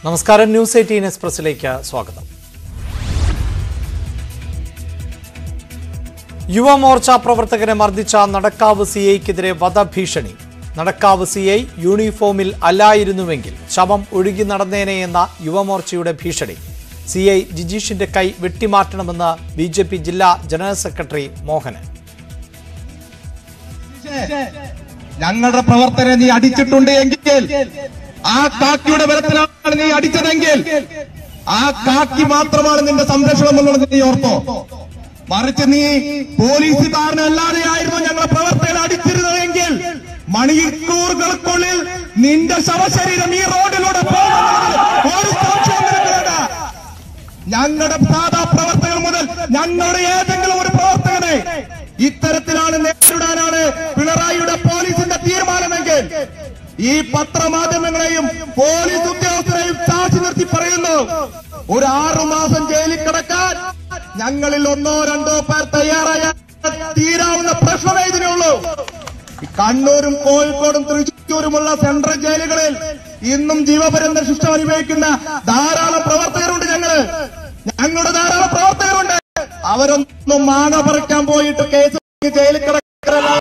നമസ്കാരം, ന്യൂസ് 18 എക്സ്പ്രസിലേക്ക് സ്വാഗതം. യുവമോർച്ച പ്രവർത്തകരെ മർദ്ദിച്ച നടക്കാവ് സിഐക്കെതിരെ വധഭീഷണി. നടക്കാവ് സിഐ യൂണിഫോമിൽ അല്ലായിരുന്നുവെങ്കിൽ ശവം ഒഴുകി നടന്നേനെയെന്ന യുവമോർച്ചയുടെ ഭീഷണി. സിഐ ജിജീഷിന്റെ കൈ വെട്ടിമാറ്റണമെന്ന് BJP ജില്ലാ ജനറൽ സെക്രട്ടറി മോഹനൻ. ഞങ്ങളുടെ പ്രവർത്തകരെ നീ അടിച്ചിട്ടുണ്ട് എങ്കിൽ, ആ കാക്കിയുടെ ബലത്തിലാണ് നീ അടിച്ചതെങ്കിൽ, ആ കാക്കി മാത്രമാണ് നിന്റെ സംരക്ഷണമെന്നുള്ളത് നീ ഓർത്തോ. മറിച്ച് നീ പോലീസുകാരനല്ലാതെയായിരുന്നു ഞങ്ങളുടെ പ്രവർത്തകരെ അടിച്ചിരുന്നതെങ്കിൽ മണിക്കൂറുകൾക്കുള്ളിൽ നിന്റെ ശവശരീരം ഈ റോഡിലൂടെ ഒരു സംശയം നിൽക്കുന്നുണ്ട്. ഞങ്ങളുടെ സാധാ പ്രവർത്തകർ മുതൽ ഞങ്ങളുടെ ഏതെങ്കിലും ഒരു പ്രവർത്തകനെ ഇത്തരത്തിലാണ് നേരിടാനാണ് പിണറായിയുടെ പോലീസിന്റെ തീരുമാനമെങ്കിൽ, ഈ പത്രമാധ്യമങ്ങളെയും പോലീസ് ഉദ്യോഗസ്ഥരെയും സാക്ഷി നിർത്തി പറയുന്നു, ഒരു 6 മാസം ജയിലിൽ കിടക്കാൻ ഞങ്ങളിൽ 1-2 പേർ തയ്യാറായാൽ തീരാവുന്ന പ്രശ്നമേ ഇതിനുള്ളൂ. കണ്ണൂരും കോഴിക്കോടും തൃശ്ശൂരുമുള്ള സെൻട്രൽ ജയിലുകളിൽ ഇന്നും ജീവപര്യന്തം ശിക്ഷ അനുഭവിക്കുന്ന ധാരാളം പ്രവർത്തകരുണ്ട്. ഞങ്ങളുടെ ധാരാളം പ്രവർത്തകരുണ്ട്. അവരൊന്നും മാങ്ങ പറിക്കാൻ പോയിട്ട് കേസ് ജയിലിൽ കിടക്കുന്ന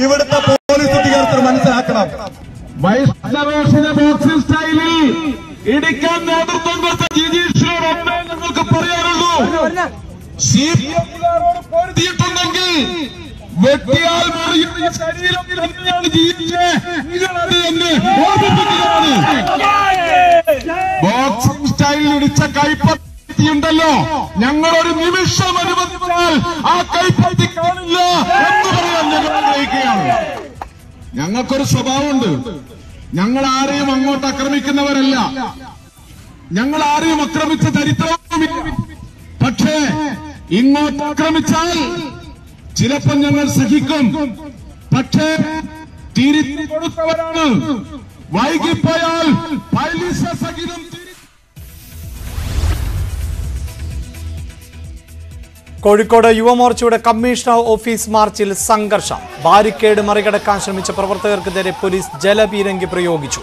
ഇവിടുത്തെ പോലീസ് ഉദ്യോഗസ്ഥർ മനസ്സിലാക്കണം. വൈഷ്ണവേഷിന്റെ ബോക്സിംഗ് സ്റ്റൈലിൽ ഇടിക്കാൻ നേതൃത്വം കൊടുത്ത ജിജീഷിനോടൊന്നേ ഞങ്ങൾക്ക് പറയാനുള്ളൂ, CPM-കാരോട് പൊരുതിയിട്ടുണ്ടെങ്കിൽ വെട്ടിയാൽ മുറിയുന്ന ശരീരം തന്നെയാണ് ജിജീഷ്. നിങ്ങളത് എന്നെ ഓർമ്മിപ്പിക്കുകയാണ്. ബോക്സിംഗ് സ്റ്റൈലിൽ ഇടിച്ച കൈപ്പത്തിയുണ്ടല്ലോ, ഞങ്ങളൊരു നിമിഷം അനുവദിച്ചാൽ ആ കൈപ്പത്തി കാണില്ല എന്ന് പറയാൻ ഞങ്ങൾ ആഗ്രഹിക്കുകയാണ്. ഞങ്ങൾക്കൊരു സ്വഭാവമുണ്ട്. ഞങ്ങൾ ആരെയും അങ്ങോട്ട് ആക്രമിക്കുന്നവരല്ല. ഞങ്ങൾ ആരെയും ആക്രമിച്ച ചരിത്രവുമില്ല. പക്ഷേ ഇങ്ങോട്ട് ആക്രമിച്ചാൽ ചിലപ്പോൾ ഞങ്ങൾ സഹിക്കും. പക്ഷേ തിരിച്ചു കൊടുത്തവരാണ്. വൈകിപ്പോയാൽ പൈലിസ സഹിതം. കോഴിക്കോട് യുവമോർച്ചയുടെ കമ്മീഷണർ ഓഫീസ് മാർച്ചിൽ സംഘർഷം. ബാരിക്കേഡ് മറികടക്കാൻ ശ്രമിച്ച പ്രവർത്തകർക്കെതിരെ പോലീസ് ജലപീരങ്കി പ്രയോഗിച്ചു.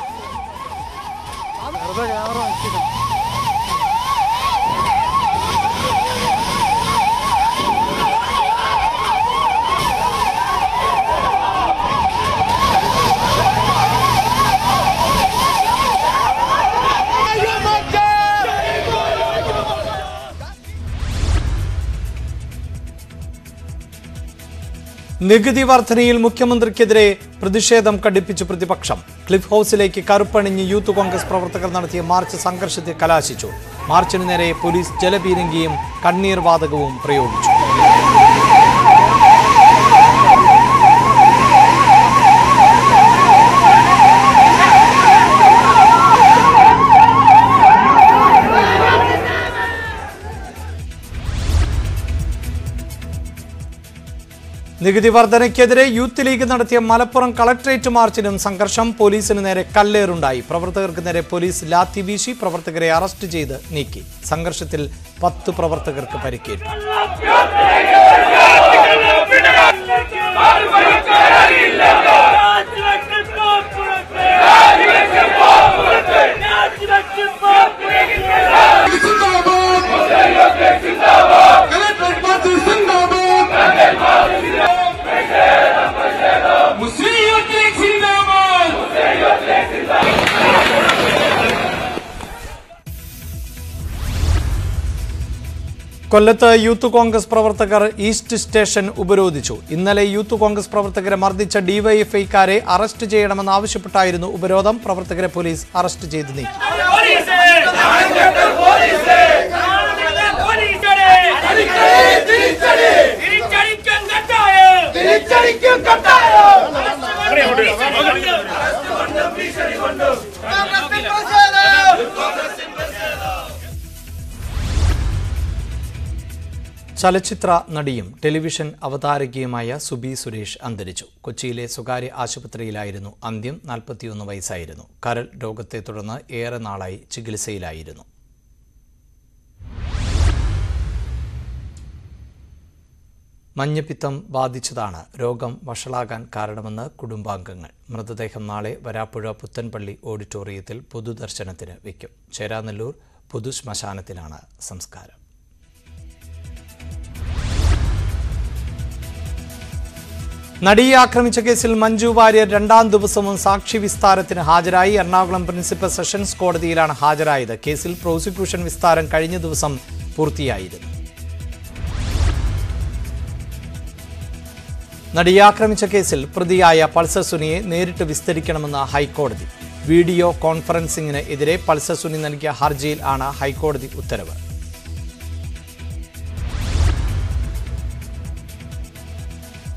നികുതി വർധനയിൽ മുഖ്യമന്ത്രിക്കെതിരെ പ്രതിഷേധം കടുപ്പിച്ച് പ്രതിപക്ഷം. ക്ലിഫ് ഹൌസിലേക്ക് കറുപ്പണിഞ്ഞ് യൂത്ത് കോൺഗ്രസ് പ്രവർത്തകർ നടത്തിയ മാർച്ച് സംഘർഷത്തിൽ കലാശിച്ചു. മാർച്ചിന് നേരെ പോലീസ് ജലപീരങ്കിയും കണ്ണീർ വാതകവും പ്രയോഗിച്ചു. നികുതി വർധനയ്ക്കെതിരെ യൂത്ത് ലീഗ് നടത്തിയ മലപ്പുറം കളക്ടറേറ്റ് മാർച്ചിലും സംഘർഷം. പോലീസിന് നേരെ കല്ലേറുണ്ടായി. പ്രവർത്തകർക്ക് നേരെ പോലീസ് ലാത്തി വീശി പ്രവർത്തകരെ അറസ്റ്റ് ചെയ്ത് നീക്കി. സംഘർഷത്തിൽ 10 പ്രവർത്തകർക്ക് പരിക്കേറ്റു. കൊല്ലത്ത് യൂത്ത് കോൺഗ്രസ് പ്രവർത്തകർ ഈസ്റ്റ് സ്റ്റേഷൻ ഉപരോധിച്ചു. ഇന്നലെ യൂത്ത് കോൺഗ്രസ് പ്രവർത്തകരെ മർദ്ദിച്ച ഡിവൈഎഫ്ഐക്കാരെ അറസ്റ്റ് ചെയ്യണമെന്നാവശ്യപ്പെട്ടായിരുന്നു ഉപരോധം. പ്രവർത്തകരെ പോലീസ് അറസ്റ്റ് ചെയ്ത് നീക്കി. ചലച്ചിത്ര നടിയും ടെലിവിഷൻ അവതാരകയുമായ സുബി സുരേഷ് അന്തരിച്ചു. കൊച്ചിയിലെ സ്വകാര്യ ആശുപത്രിയിലായിരുന്നു അന്ത്യം. 41 വയസ്സായിരുന്നു. കരൾ രോഗത്തെ തുടർന്ന് ഏറെ നാളായി ചികിത്സയിലായിരുന്നു. മഞ്ഞപ്പിത്തം ബാധിച്ചതാണ് രോഗം വഷളാകാൻ കാരണമെന്ന് കുടുംബാംഗങ്ങൾ. മൃതദേഹം നാളെ വരാപ്പുഴ പുത്തൻപള്ളി ഓഡിറ്റോറിയത്തിൽ പൊതുദർശനത്തിന് വയ്ക്കും. ചേരാനെല്ലൂർ പൊതുശ്മശാനത്തിലാണ് സംസ്കാരം. നടിയെ ആക്രമിച്ച കേസിൽ മഞ്ജു വാര്യർ രണ്ടാം ദിവസവും സാക്ഷി വിസ്താരത്തിന് ഹാജരായി. എറണാകുളം പ്രിൻസിപ്പൽ സെഷൻസ് കോടതിയിലാണ് ഹാജരായത്. കേസിൽ പ്രോസിക്യൂഷൻ വിസ്താരം കഴിഞ്ഞ ദിവസം പൂർത്തിയായിരുന്നു. നടിയെ ആക്രമിച്ച കേസിൽ പ്രതിയായ പൾസർ സുനിയെ നേരിട്ട് വിസ്തരിക്കണമെന്ന് ഹൈക്കോടതി. വീഡിയോ കോൺഫറൻസിംഗിന് എതിരെ പൾസർ സുനി നൽകിയ ഹർജിയിൽ ആണ് ഹൈക്കോടതി ഉത്തരവ്.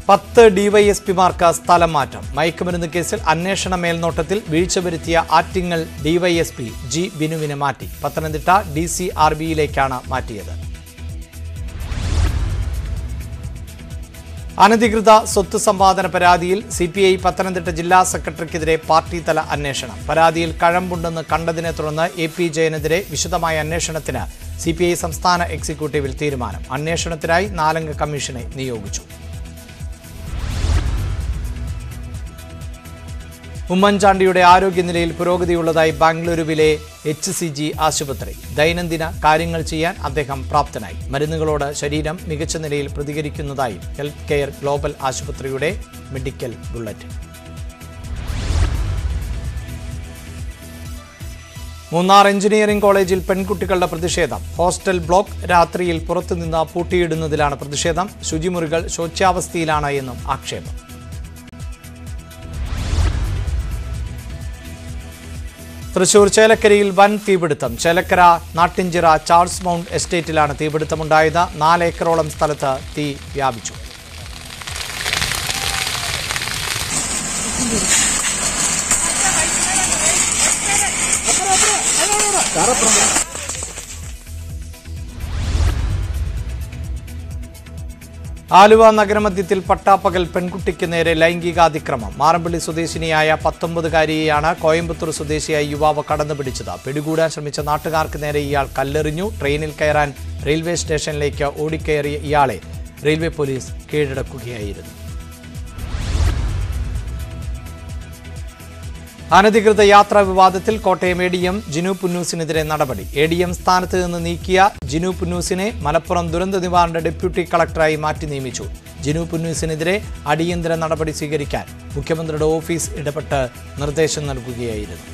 പത്ത് ഡിവൈഎസ്പിമാർക്ക് സ്ഥലം മാറ്റം. മയക്കുമരുന്ന് കേസിൽ അന്വേഷണ മേൽനോട്ടത്തിൽ വീഴ്ച വരുത്തിയ ആറ്റിങ്ങൽ ഡിവൈഎസ്പി ജി ബിനുവിനെ മാറ്റി. പത്തനംതിട്ട DCRBയിലേക്കാണ് മാറ്റിയത്. അനധികൃത സ്വത്ത് സമ്പാദന പരാതിയിൽ CPI പത്തനംതിട്ട ജില്ലാ സെക്രട്ടറിക്കെതിരെ പാർട്ടി തല അന്വേഷണം. പരാതിയിൽ കഴമ്പുണ്ടെന്ന് കണ്ടതിനെ തുടർന്ന് AP ജയനെതിരെ വിശദമായ അന്വേഷണത്തിന് CPI സംസ്ഥാന എക്സിക്യൂട്ടീവിൽ തീരുമാനം. അന്വേഷണത്തിനായി 4 അംഗ കമ്മീഷനെ നിയോഗിച്ചു. ഉമ്മൻചാണ്ടിയുടെ ആരോഗ്യനിലയിൽ പുരോഗതിയുള്ളതായി ബാംഗ്ലൂരുവിലെ HCG ആശുപത്രി. ദൈനംദിന കാര്യങ്ങൾ ചെയ്യാൻ അദ്ദേഹം പ്രാപ്തനായി. മരുന്നുകളോട് ശരീരം മികച്ച നിലയിൽ പ്രതികരിക്കുന്നതായി ഹെൽത്ത് കെയർ ഗ്ലോബൽ ആശുപത്രിയുടെ മെഡിക്കൽ ബുള്ളറ്റിൻ. മൂന്നാർ എഞ്ചിനീയറിംഗ് കോളേജിൽ പെൺകുട്ടികളുടെ പ്രതിഷേധം. ഹോസ്റ്റൽ ബ്ലോക്ക് രാത്രിയിൽ പുറത്തുനിന്ന് പൂട്ടിയിടുന്നതിലാണ് പ്രതിഷേധം. ശുചിമുറികൾ ശോച്യാവസ്ഥയിലാണ് എന്നും ആക്ഷേപം. തൃശൂർ ചേലക്കരയിൽ വൻ തീപിടുത്തം. ചേലക്കര നാട്ടിഞ്ചിറ ചാൾസ് മൗണ്ട് എസ്റ്റേറ്റിലാണ് തീപിടുത്തമുണ്ടായത്. 4 ഏക്കറോളം സ്ഥലത്ത് തീ വ്യാപിച്ചു. ആലുവ നഗരമധ്യത്തിൽ പട്ടാപ്പകൽ പെൺകുട്ടിക്ക് നേരെ ലൈംഗികാതിക്രമം. മാറമ്പള്ളി സ്വദേശിനിയായ 19-കാരിയെയാണ് കോയമ്പത്തൂർ സ്വദേശിയായ യുവാവ് കടന്നുപിടിച്ചത്. പിടികൂടാൻ ശ്രമിച്ച നാട്ടുകാർക്ക് നേരെ ഇയാൾ കല്ലെറിഞ്ഞു. ട്രെയിനിൽ കയറാൻ റെയിൽവേ സ്റ്റേഷനിലേക്ക് ഓടിക്കയറിയ ഇയാളെ റെയിൽവേ പോലീസ് കീഴടക്കുകയായിരുന്നു. അനധികൃത യാത്രാ വിവാദത്തിൽ കോട്ടയം ADM ജിനു പുന്നൂസിനെതിരെ നടപടി. ADM സ്ഥാനത്ത് നിന്ന് നീക്കിയ ജിനു പുന്നൂസിനെ മലപ്പുറം ദുരന്ത നിവാരണ ഡെപ്യൂട്ടി കളക്ടറായി മാറ്റി നിയമിച്ചു. ജിനു പുന്നൂസിനെതിരെ അടിയന്തര നടപടി സ്വീകരിക്കാൻ മുഖ്യമന്ത്രിയുടെ ഓഫീസ് ഇടപെട്ട് നിർദ്ദേശം നൽകുകയായിരുന്നു.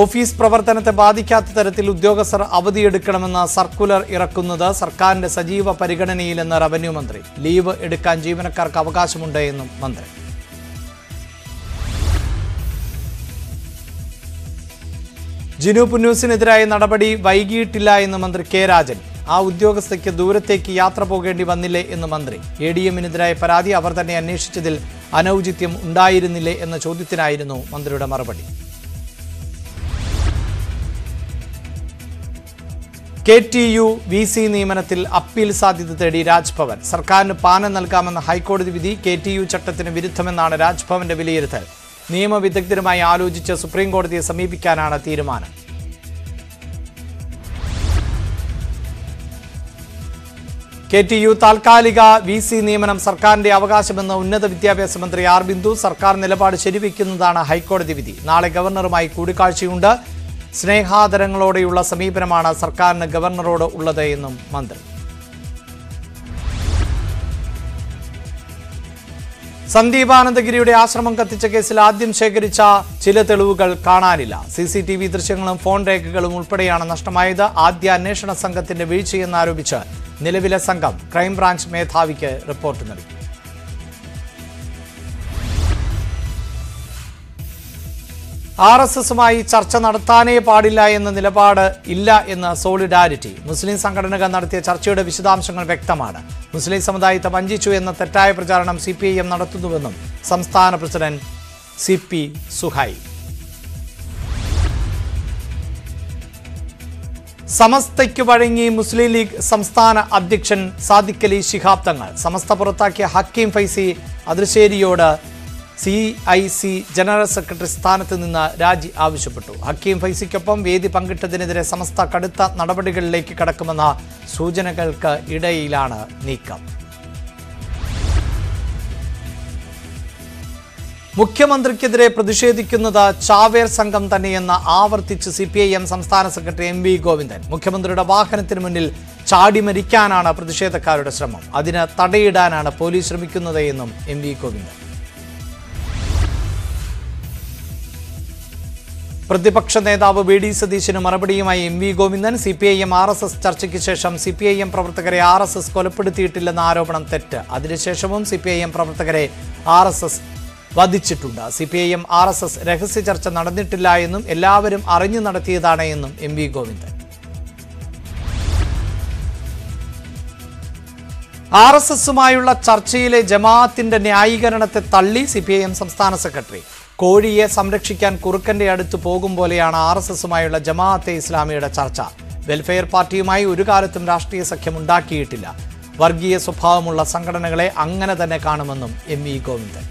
ഓഫീസ് പ്രവർത്തനത്തെ ബാധിക്കാത്ത തരത്തിൽ ഉദ്യോഗസ്ഥർ അവധിയെടുക്കണമെന്ന സർക്കുലർ ഇറക്കുന്നത് സർക്കാരിന്റെ സജീവ പരിഗണനയിലെന്ന് റവന്യൂ മന്ത്രി. ലീവ് എടുക്കാൻ ജീവനക്കാർക്ക് അവകാശമുണ്ട് എന്നും മന്ത്രി. ജിനു പുന്നൂസിനെതിരായ നടപടി വൈകിയിട്ടില്ല എന്ന് മന്ത്രി K രാജൻ. ആ ഉദ്യോഗസ്ഥയ്ക്ക് ദൂരത്തേക്ക് യാത്ര പോകേണ്ടി വന്നില്ലേ എന്ന് മന്ത്രി. ADMനെതിരായ പരാതി അവർ തന്നെ അന്വേഷിച്ചതിൽ അനൌചിത്യം ഉണ്ടായിരുന്നില്ലേ എന്ന ചോദ്യത്തിനായിരുന്നു മന്ത്രിയുടെ മറുപടി. KTU VC നിയമനത്തിൽ അപ്പീൽ സാധ്യത തേടി രാജ്ഭവൻ. സർക്കാരിന് പാനം നൽകാമെന്ന ഹൈക്കോടതി വിധി KTU ചട്ടത്തിന് വിരുദ്ധമെന്നാണ് രാജ്ഭവന്റെ വിലയിരുത്തൽ. നിയമവിദഗ്ധരുമായി ആലോചിച്ച് സുപ്രീംകോടതിയെ സമീപിക്കാനാണ് തീരുമാനം. KTU താൽക്കാലിക VC നിയമനം സർക്കാരിന്റെ അവകാശമെന്ന് ഉന്നത വിദ്യാഭ്യാസ മന്ത്രി R ബിന്ദു. സർക്കാർ നിലപാട് ശരിവെക്കുന്നതാണ് ഹൈക്കോടതി വിധി. നാളെ ഗവർണറുമായി കൂടിക്കാഴ്ചയുണ്ട്. സ്നേഹാദരങ്ങളോടെയുള്ള സമീപനമാണ് സർക്കാരിന് ഗവർണറോട് ഉള്ളത് എന്നും മന്ത്രി. സന്ദീപ് ആനന്ദഗിരിയുടെ ആശ്രമം കത്തിച്ച കേസിൽ ആദ്യം ശേഖരിച്ച ചില തെളിവുകൾ കാണാനില്ല. CCTV ദൃശ്യങ്ങളും ഫോൺ രേഖകളും ഉൾപ്പെടെയാണ് നഷ്ടമായത്. ആദ്യ അന്വേഷണ സംഘത്തിന്റെ വീഴ്ചയെന്നാരോപിച്ച് നിലവിലെ സംഘം ക്രൈംബ്രാഞ്ച് മേധാവിക്ക് റിപ്പോർട്ട് നൽകി. RSSുമായി ചർച്ച നടത്താനേ പാടില്ല എന്ന നിലപാട് ഇല്ല എന്ന് സോളിഡാരിറ്റി. മുസ്ലിം സംഘടനകൾ നടത്തിയ ചർച്ചയുടെ വിശദാംശങ്ങൾ വ്യക്തമാണ്. മുസ്ലിം സമുദായത്തെ വഞ്ചിച്ചു എന്ന തെറ്റായ പ്രചാരണം CPIM നടത്തുന്നുവെന്നും സംസ്ഥാന പ്രസിഡന്റ് CP സുഹൈ. സമസ്തയ്ക്ക് വഴങ്ങി മുസ്ലിം ലീഗ് സംസ്ഥാന അധ്യക്ഷൻ സാദിഖ് അലി ശിഹാബ് തങ്ങൾ. സമസ്ത പുറത്താക്കിയ ഹക്കീം ഫൈസി അദ്രശ്ശേരിയോട് CIC ജനറൽ സെക്രട്ടറി സ്ഥാനത്ത് നിന്ന് രാജി ആവശ്യപ്പെട്ടു. ഹക്കീം ഫൈസിക്കൊപ്പം വേദി പങ്കിട്ടതിനെതിരെ സമസ്ത കടുത്ത നടപടികളിലേക്ക് കടക്കുമെന്ന സൂചനകൾക്ക് ഇടയിലാണ് നീക്കം. മുഖ്യമന്ത്രിക്കെതിരെ പ്രതിഷേധിക്കുന്നത് ചാവേർ സംഘം തന്നെയെന്ന് ആവർത്തിച്ച് CPIM സംസ്ഥാന സെക്രട്ടറി MV ഗോവിന്ദൻ. മുഖ്യമന്ത്രിയുടെ വാഹനത്തിന് മുന്നിൽ ചാടി മരിക്കാനാണ് പ്രതിഷേധക്കാരുടെ ശ്രമം. അതിന് തടയിടാനാണ് പോലീസ് ശ്രമിക്കുന്നത് എന്നും MV ഗോവിന്ദൻ. പ്രതിപക്ഷ നേതാവ് VD സതീശന് മറുപടിയുമായി MV ഗോവിന്ദൻ. CPIM RSS ചർച്ചയ്ക്ക് ശേഷം CPIM പ്രവർത്തകരെ RSS കൊലപ്പെടുത്തിയിട്ടില്ലെന്ന ആരോപണം തെറ്റ്. അതിനുശേഷവും CPIM പ്രവർത്തകരെ RSS വധിച്ചിട്ടുണ്ട്. CPIM RSS രഹസ്യ ചർച്ച നടന്നിട്ടില്ല എന്നും എല്ലാവരും അറിഞ്ഞു നടത്തിയതാണ് എന്നും MV ഗോവിന്ദൻ. RSSുമായുള്ള ചർച്ചയിലെ ജമാഅത്തിന്റെ ന്യായീകരണത്തെ തള്ളി CPIM സംസ്ഥാന സെക്രട്ടറി. കോഴിയെ സംരക്ഷിക്കാൻ കുറുക്കന്റെ അടുത്ത് പോകും പോലെയാണ് RSSുമായുള്ള ജമാഅത്തെ ഇസ്ലാമിയുടെ ചർച്ച. വെൽഫെയർ പാർട്ടിയുമായി ഒരു കാലത്തും രാഷ്ട്രീയ സഖ്യം ഉണ്ടാക്കിയിട്ടില്ല. വർഗീയ സ്വഭാവമുള്ള സംഘടനകളെ അങ്ങനെ തന്നെ കാണുമെന്നും MV ഗോവിന്ദൻ.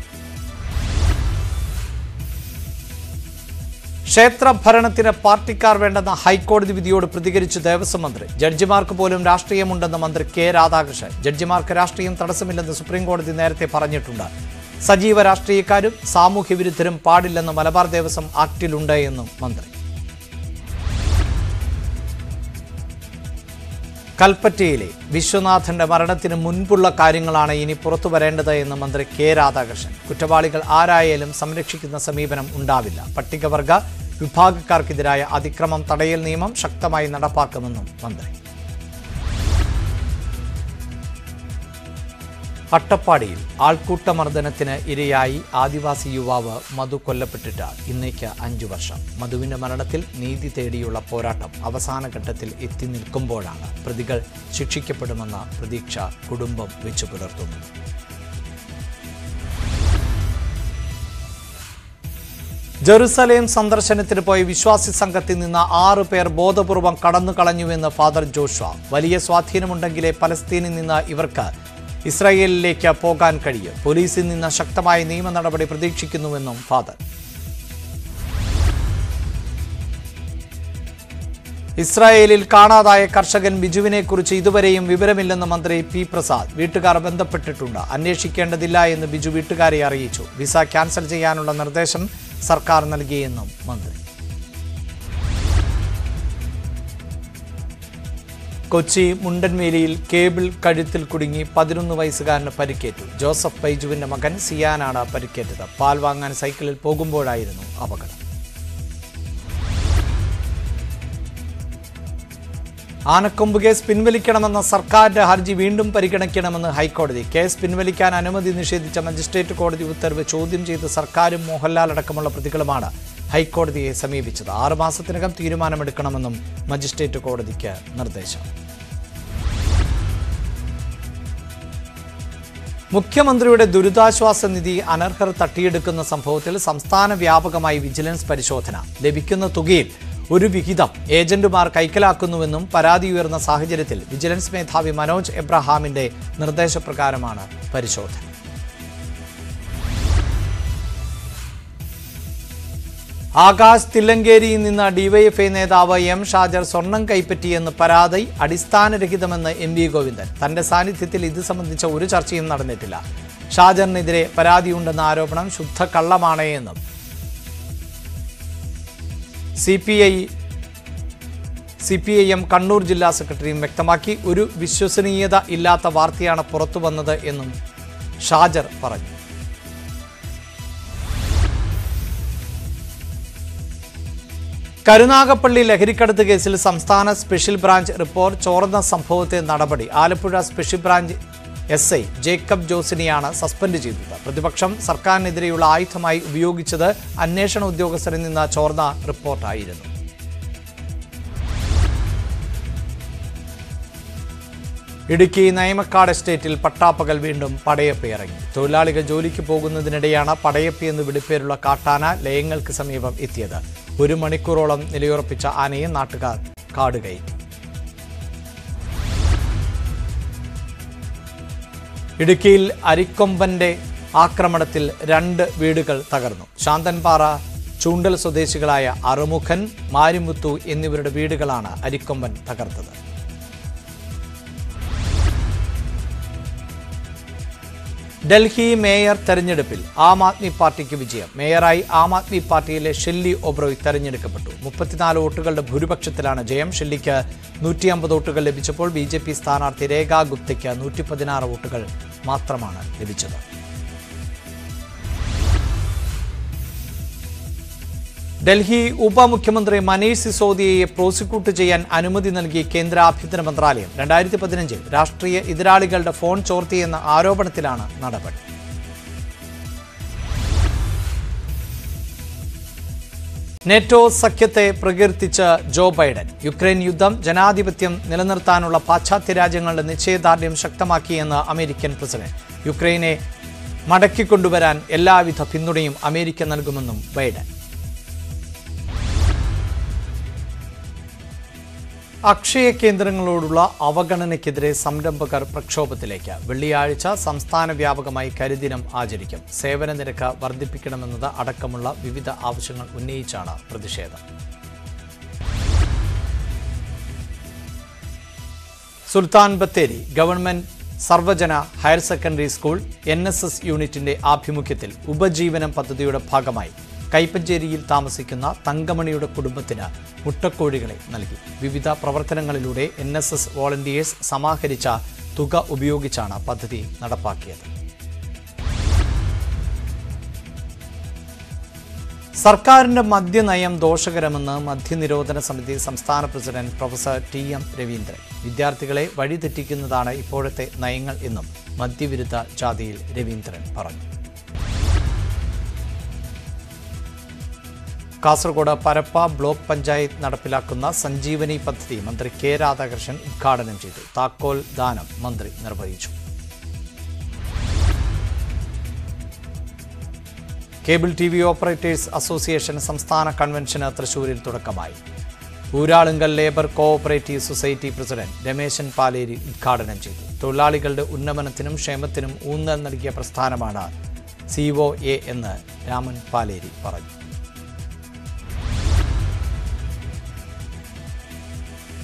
ക്ഷേത്ര ഭരണത്തിന് പാർട്ടിക്കാർ വേണ്ടെന്ന ഹൈക്കോടതി വിധിയോട് പ്രതികരിച്ച് ദേവസ്വം മന്ത്രി. ജഡ്ജിമാർക്ക് പോലും രാഷ്ട്രീയമുണ്ടെന്ന് മന്ത്രി K രാധാകൃഷ്ണൻ. ജഡ്ജിമാർക്ക് രാഷ്ട്രീയം തടസ്സമില്ലെന്ന് സുപ്രീംകോടതി നേരത്തെ പറഞ്ഞിട്ടുണ്ട്. സജീവ രാഷ്ട്രീയക്കാരും സാമൂഹ്യ വിരുദ്ധരും പാടില്ലെന്ന് മലബാർ ദേവസ്വം ആക്ടിലുണ്ട് എന്നും മന്ത്രി. കൽപ്പറ്റയിലെ വിശ്വനാഥന്റെ മരണത്തിന് മുൻപുള്ള കാര്യങ്ങളാണ് ഇനി പുറത്തു വരേണ്ടത് എന്ന് മന്ത്രി K രാധാകൃഷ്ണൻ. കുറ്റവാളികൾ ആരായാലും സംരക്ഷിക്കുന്ന സമീപനം ഉണ്ടാവില്ല. പട്ടികവർഗ വിഭാഗക്കാർക്കെതിരായ അതിക്രമം തടയൽ നിയമം ശക്തമായി നടപ്പാക്കുമെന്നും മന്ത്രി. അട്ടപ്പാടിയിൽ ആൾക്കൂട്ടമർദ്ദനത്തിന് ഇരയായി ആദിവാസി യുവാവ് മധു കൊല്ലപ്പെട്ടിട്ട് ഇന്നേക്ക് 5 വർഷം. മധുവിന്റെ മരണത്തിൽ നീതി തേടിയുള്ള പോരാട്ടം അവസാന ഘട്ടത്തിൽ എത്തി നിൽക്കുമ്പോഴാണ് പ്രതികൾ ശിക്ഷിക്കപ്പെടുമെന്ന പ്രതീക്ഷ കുടുംബം വെച്ചു പുലർത്തുന്നു. ജെറുസലേം സന്ദർശനത്തിന് പോയ വിശ്വാസി സംഘത്തിൽ നിന്ന് 6 പേർ ബോധപൂർവം കടന്നു കളഞ്ഞുവെന്ന് ഫാദർ ജോഷ്വ. വലിയ സ്വാധീനമുണ്ടെങ്കിലേ പലസ്തീനിൽ നിന്ന് ഇവർക്ക് ഇസ്രായേലിലേക്ക് പോകാൻ കഴിയും. പോലീസിൽ നിന്ന് ശക്തമായ നിയമ നടപടി പ്രതീക്ഷിക്കുന്നുവെന്നും ഫാദർ. ഇസ്രായേലിൽ കാണാതായ കർഷകൻ ബിജുവിനെക്കുറിച്ച് ഇതുവരെയും വിവരമില്ലെന്ന് മന്ത്രി P പ്രസാദ്. വീട്ടുകാർ ബന്ധപ്പെട്ടിട്ടുണ്ട്. അന്വേഷിക്കേണ്ടതില്ല എന്ന് ബിജു വീട്ടുകാരെ അറിയിച്ചു. വിസ ക്യാൻസൽ ചെയ്യാനുള്ള നിർദ്ദേശം സർക്കാർ നൽകിയെന്നും മന്ത്രി. കൊച്ചി മുണ്ടൻവേലിയിൽ കേബിൾ കഴുത്തിൽ കുടുങ്ങി 11 വയസ്സുകാരന് പരിക്കേറ്റു. ജോസഫ് ബൈജുവിന്റെ മകൻ സിയാനാണ് പരിക്കേറ്റത്. പാൽ വാങ്ങാൻ സൈക്കിളിൽ പോകുമ്പോഴായിരുന്നു അപകടം. ആനക്കൊമ്പ് കേസ് പിൻവലിക്കണമെന്ന സർക്കാരിന്റെ ഹർജി വീണ്ടും പരിഗണിക്കണമെന്ന് ഹൈക്കോടതി. കേസ് പിൻവലിക്കാൻ അനുമതി നിഷേധിച്ച മജിസ്ട്രേറ്റ് കോടതി ഉത്തരവ് ചോദ്യം ചെയ്ത് സർക്കാരും മോഹൻലാൽ അടക്കമുള്ള പ്രതികളുമാണ് ഹൈക്കോടതിയെ സമീപിച്ചത്. 6 മാസത്തിനകം തീരുമാനമെടുക്കണമെന്നും മജിസ്ട്രേറ്റ് കോടതിക്ക് നിർദ്ദേശം. മുഖ്യമന്ത്രിയുടെ ദുരിതാശ്വാസ നിധി അനർഹർ തട്ടിയെടുക്കുന്ന സംഭവത്തിൽ സംസ്ഥാന വ്യാപകമായി വിജിലൻസ് പരിശോധന. ലഭിക്കുന്ന തുകയിൽ ഒരു വിഹിതം ഏജന്റുമാർ കൈക്കലാക്കുന്നുവെന്നും പരാതി ഉയർന്ന സാഹചര്യത്തിൽ വിജിലൻസ് മേധാവി മനോജ് എബ്രഹാമിന്റെ നിർദ്ദേശപ്രകാരമാണ് പരിശോധന. ആകാശ് തില്ലങ്കേരിയിൽ നിന്ന് ഡിവൈഎഫ്ഐ നേതാവ് M ഷാജർ സ്വർണം കൈപ്പറ്റിയെന്ന് പരാതി അടിസ്ഥാനരഹിതമെന്ന് MV ഗോവിന്ദൻ. തന്റെ സാന്നിധ്യത്തിൽ ഇത് സംബന്ധിച്ച ഒരു ചർച്ചയും നടന്നിട്ടില്ല. ഷാജറിനെതിരെ പരാതിയുണ്ടെന്ന ആരോപണം ശുദ്ധ കള്ളമാണ് എന്നും CPIM കണ്ണൂർ ജില്ലാ സെക്രട്ടറിയും വ്യക്തമാക്കി. ഒരു വിശ്വസനീയത ഇല്ലാത്ത വാർത്തയാണ് പുറത്തു വന്നത് എന്നും ഷാജർ പറഞ്ഞു. കരുനാഗപ്പള്ളി ലഹരിക്കടത്ത് കേസിൽ സംസ്ഥാന സ്പെഷ്യൽ ബ്രാഞ്ച് റിപ്പോർട്ട് ചോർന്ന സംഭവത്തെ നടപടി. Alappuzha special branch SI Jacob ജോസിനെയാണ് സസ്പെൻഡ് ചെയ്തത്. പ്രതിപക്ഷം സർക്കാരിനെതിരെയുള്ള ആയുധമായി ഉപയോഗിച്ചത് അന്വേഷണ ഉദ്യോഗസ്ഥരിൽ നിന്ന് ചോർന്ന റിപ്പോർട്ടായിരുന്നു. ഇടുക്കി നയമക്കാട് എസ്റ്റേറ്റിൽ പട്ടാപ്പകൽ വീണ്ടും പടയപ്പ ഇറങ്ങി. തൊഴിലാളികൾ ജോലിക്ക് പോകുന്നതിനിടെയാണ് പടയപ്പ എന്ന് വിളിപ്പേരുള്ള കാട്ടാന ലയങ്ങൾക്ക് സമീപം എത്തിയത്. 1 മണിക്കൂറോളം നിലയുറപ്പിച്ച ആനയെ നാട്ടുകാർ കാടുകയറ്റി. ഇടുക്കിയിൽ അരിക്കൊമ്പന്റെ ആക്രമണത്തിൽ 2 വീടുകൾ തകർന്നു. ശാന്തൻപാറ ചൂണ്ടൽ സ്വദേശികളായ അറുമുഖൻ, മാരിമുത്തു എന്നിവരുടെ വീടുകളാണ് അരിക്കൊമ്പൻ തകർത്തത്. ഡൽഹി മേയർ തെരഞ്ഞെടുപ്പിൽ ആം ആദ്മി പാർട്ടിക്ക് വിജയം. മേയറായി ആം ആദ്മി പാർട്ടിയിലെ ഷെല്ലി ഒബ്രോയ് തെരഞ്ഞെടുക്കപ്പെട്ടു. 34 വോട്ടുകളുടെ ഭൂരിപക്ഷത്തിലാണ് ജയം. ഷെല്ലിക്ക് 150 വോട്ടുകൾ ലഭിച്ചപ്പോൾ BJP സ്ഥാനാർത്ഥി രേഖ ഗുപ്തയ്ക്ക് 116 വോട്ടുകൾ മാത്രമാണ് ലഭിച്ചത്. ഡൽഹി ഉപമുഖ്യമന്ത്രി മനീഷ് സിസോദിയയെ പ്രോസിക്യൂട്ട് ചെയ്യാൻ അനുമതി നൽകി കേന്ദ്ര ആഭ്യന്തര മന്ത്രാലയം. 2015 രാഷ്ട്രീയ എതിരാളികളുടെ ഫോൺ ചോർത്തിയെന്ന ആരോപണത്തിലാണ് നടപടി. നെറ്റോ സഖ്യത്തെ പ്രകീർത്തിച്ച് ജോ ബൈഡൻ. യുക്രൈൻ യുദ്ധം ജനാധിപത്യം നിലനിർത്താനുള്ള പാശ്ചാത്യ രാജ്യങ്ങളുടെ നിശ്ചയദാർഢ്യം ശക്തമാക്കിയെന്ന് അമേരിക്കൻ പ്രസിഡന്റ്. യുക്രൈനെ മടക്കിക്കൊണ്ടുവരാൻ എല്ലാവിധ പിന്തുണയും അമേരിക്ക നൽകുമെന്നും ബൈഡൻ. അക്ഷയ കേന്ദ്രങ്ങളോടുള്ള അവഗണനയ്ക്കെതിരെ സംരംഭകർ പ്രക്ഷോഭത്തിലേക്ക്. വെള്ളിയാഴ്ച സംസ്ഥാന വ്യാപകമായി കരിദിനം ആചരിക്കും. സേവന നിരക്ക് വർദ്ധിപ്പിക്കണമെന്നത് അടക്കമുള്ള വിവിധ ആവശ്യങ്ങൾ ഉന്നയിച്ചാണ് പ്രതിഷേധം. സുൽത്താൻ ബത്തേരി ഗവൺമെന്റ് സർവജന ഹയർ സെക്കൻഡറി സ്കൂൾ NSS യൂണിറ്റിന്റെ ആഭിമുഖ്യത്തിൽ ഉപജീവനം പദ്ധതിയുടെ ഭാഗമായി കൈപ്പഞ്ചേരിയിൽ താമസിക്കുന്ന തങ്കമണിയുടെ കുടുംബത്തിന് മുട്ടക്കോഴികളെ നൽകി. വിവിധ പ്രവർത്തനങ്ങളിലൂടെ NSS വോളണ്ടിയേഴ്സ് സമാഹരിച്ച തുക ഉപയോഗിച്ചാണ് പദ്ധതി നടപ്പാക്കിയത്. സർക്കാരിന്റെ മദ്യനയം ദോഷകരമെന്ന് മദ്യനിരോധന സമിതി സംസ്ഥാന പ്രസിഡന്റ് പ്രൊഫസർ TM രവീന്ദ്രൻ. വിദ്യാർത്ഥികളെ വഴിതെറ്റിക്കുന്നതാണ് ഇപ്പോഴത്തെ നയങ്ങൾ എന്നും മദ്യവിരുദ്ധ ജാഥയിൽ രവീന്ദ്രൻ പറഞ്ഞു. കാസർഗോഡ് പരപ്പ ബ്ലോക്ക് പഞ്ചായത്ത് നടപ്പിലാക്കുന്ന സഞ്ജീവനി പദ്ധതി മന്ത്രി K രാധാകൃഷ്ണൻ ഉദ്ഘാടനം ചെയ്തു. താക്കോൽ ദാനം മന്ത്രി നിർവഹിച്ചു. കേബിൾ TV ഓപ്പറേറ്റേഴ്സ് അസോസിയേഷൻ സംസ്ഥാന കൺവെൻഷന് തൃശൂരിൽ തുടക്കമായി. Uralungal labour cooperative society president Rameshan Paleri ഉദ്ഘാടനം ചെയ്തു. തൊഴിലാളികളുടെ ഉന്നമനത്തിനും ക്ഷേമത്തിനും ഊന്നൽ നൽകിയ പ്രസ്ഥാനമാണ് COA എന്ന് രാമൻ പാലേരി പറഞ്ഞു.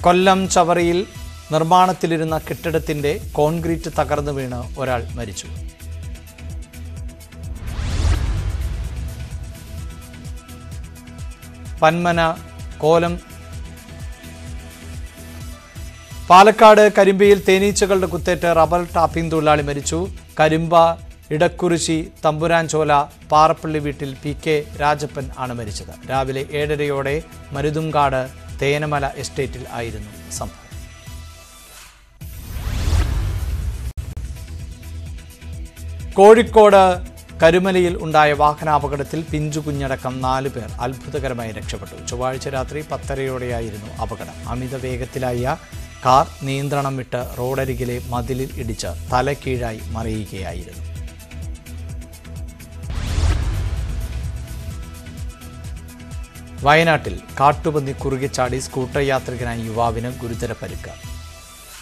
കൊല്ലം ചവറയിൽ നിർമ്മാണത്തിലിരുന്ന കെട്ടിടത്തിന്റെ കോൺക്രീറ്റ് തകർന്നു വീണ് ഒരാൾ മരിച്ചു. പന്മന കോലം പാലക്കാട് കരിമ്പയിൽ തേനീച്ചകളുടെ കുത്തേറ്റ് റബ്ബർ ടാപ്പിംഗ് തൊഴിലാളി മരിച്ചു. കരിമ്പ ഇടക്കുറിശി തമ്പുരാൻചോല പാറപ്പള്ളി വീട്ടിൽ PK രാജപ്പൻ ആണ് മരിച്ചത്. രാവിലെ 7:30 മരുതുംകാട് തേനമല എസ്റ്റേറ്റിൽ ആയിരുന്നു സംഭവം. കോഴിക്കോട് കരുമലയിൽ ഉണ്ടായ വാഹനാപകടത്തിൽ പിഞ്ചു കുഞ്ഞടക്കം 4 പേർ അത്ഭുതകരമായി രക്ഷപ്പെട്ടു. ചൊവ്വാഴ്ച രാത്രി 10:30 അപകടം. അമിത വേഗത്തിലായ കാർ നിയന്ത്രണം വിട്ട് റോഡരികിലെ മതിലിൽ ഇടിച്ച് തലകീഴായി മറിയുകയായിരുന്നു. വയനാട്ടിൽ കാട്ടുപന്നി കുറുകെ ചാടി സ്കൂട്ടർ യാത്രികനായ യുവാവിന് ഗുരുതര പരിക്ക്.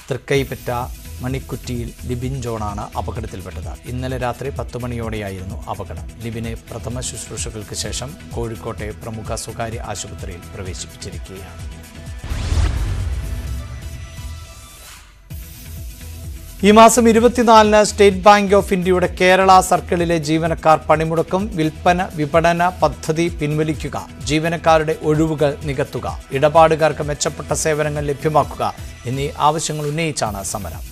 തൃക്കൈപ്പറ്റ മണിക്കുറ്റിയിൽ ലിബിൻ ജോണാണ് അപകടത്തിൽപ്പെട്ടത്. ഇന്നലെ രാത്രി 10 മണിയോടെയായിരുന്നു അപകടം. ലിബിനെ പ്രഥമ ശുശ്രൂഷകൾക്ക് ശേഷം കോഴിക്കോട്ടെ പ്രമുഖ സ്വകാര്യ ആശുപത്രിയിൽ പ്രവേശിപ്പിച്ചിരിക്കുകയാണ്. ഈ മാസം 24-ന് സ്റ്റേറ്റ് ബാങ്ക് ഓഫ് ഇന്ത്യയുടെ കേരള സർക്കിളിലെ ജീവനക്കാർ പണിമുടക്കും. വിപണന പദ്ധതി പിൻവലിക്കുക, ജീവനക്കാരുടെ ഒഴിവുകൾ നികത്തുക, ഇടപാടുകാർക്ക് മെച്ചപ്പെട്ട സേവനങ്ങൾ ലഭ്യമാക്കുക എന്നീ ആവശ്യങ്ങൾ ഉന്നയിച്ചാണ് സമരം.